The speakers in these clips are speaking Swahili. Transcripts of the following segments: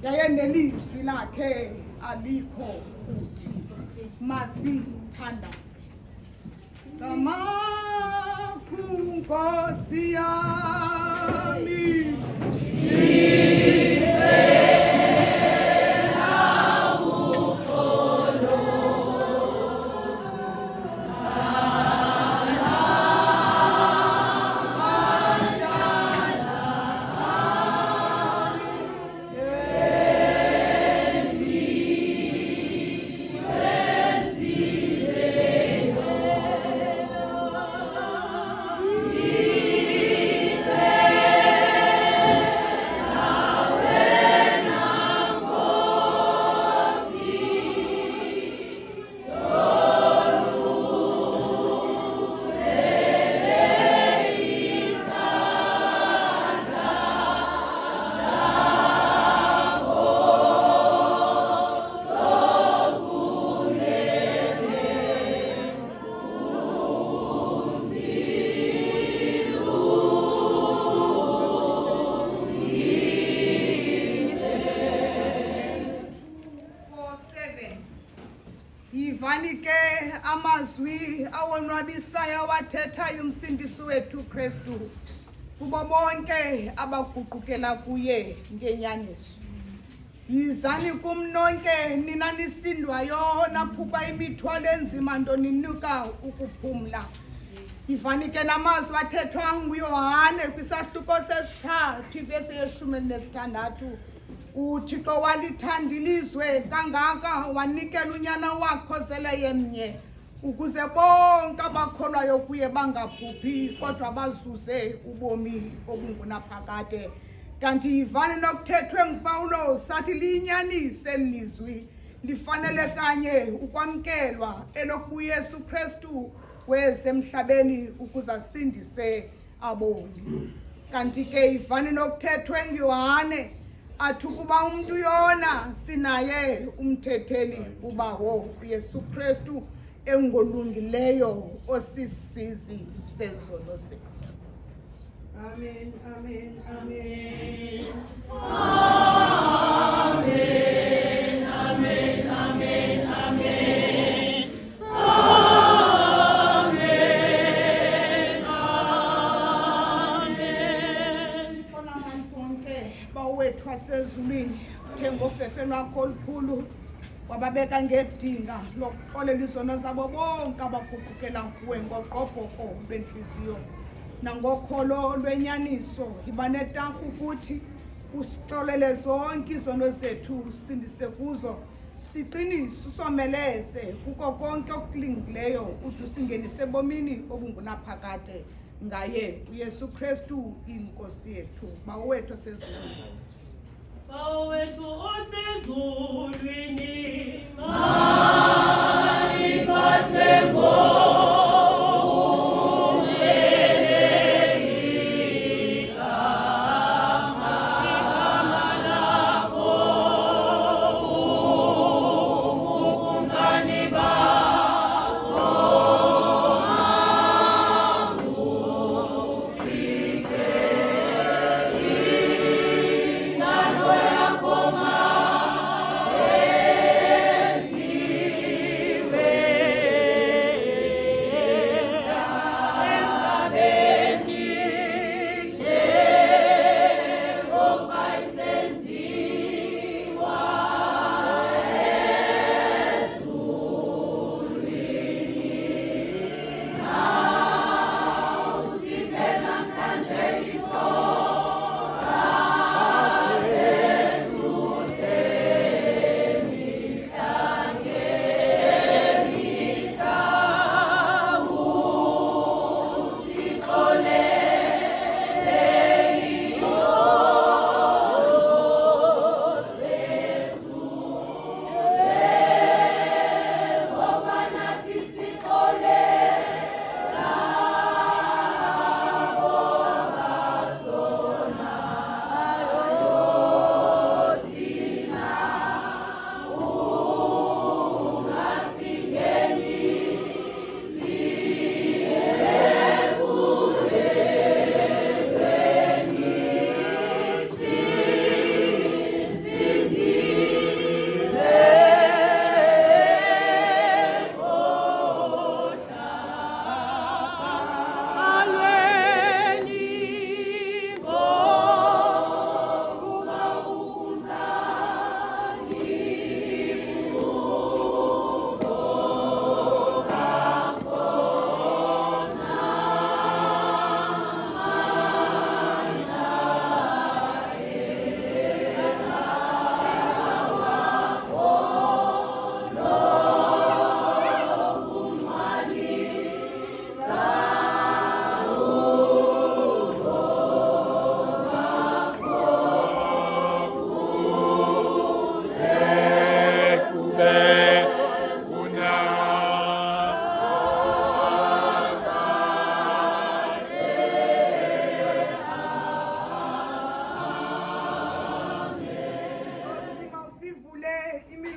yayenelizwi lakhe alikho kuthi masithandaze. Nkosi yami amazwi awonwabisayo awathethayo umsindisi wethu Kristu kubo bonke abaguqukela kuye ngenyaniso. Yizani kum nonke nina nisindwayo naphupha imithwalo enzima nto ninika ukuphumla. Yivani ke namazwi athethwa nguYohane kwisahluko sesithathu ivesi ye-16. uThixo walithanda ilizwe kangaka wanikela unyana wakhe zele yemnye ukuze bonke abakholwayo kuye bangabhubhi kodwa bazuze ubomi obungunaphakade. Kanti yivani nokuthethwe nguPawulo sathi linyanise lizwi lifanele kanye ukwamkelwa elokuba uYesu Kristu weze emhlabeni ukuze asindise aboni. Kanti ke yivani nokuthethwe nguYohane athi ukuba umuntu yona sinaye umthetheli ubawo uYesu Kristu engolungileyo osisizi sezono sethu. Amen, amen, amen. Amen, amen, amen, amen. Bawethu wasezulwini thengofefe lwakho olukhulu wababeka ngedinga lokuxolela izono zabo bonke abaguqukela kuwe ngoqobhoko lwenhliziyo nangokholo lwenyaniso. Yiba netafu ukuthi usixolele zonke izono zethu sindise kuzo siqinise usomeleze kuko konke okulingileyo uthi usingenise ebomini obungunaphakade ngaye uYesu Kristu inkosi yethu. Bawethu osezulwini, Bawethu osezulwini maliphathwe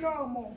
ngemilomo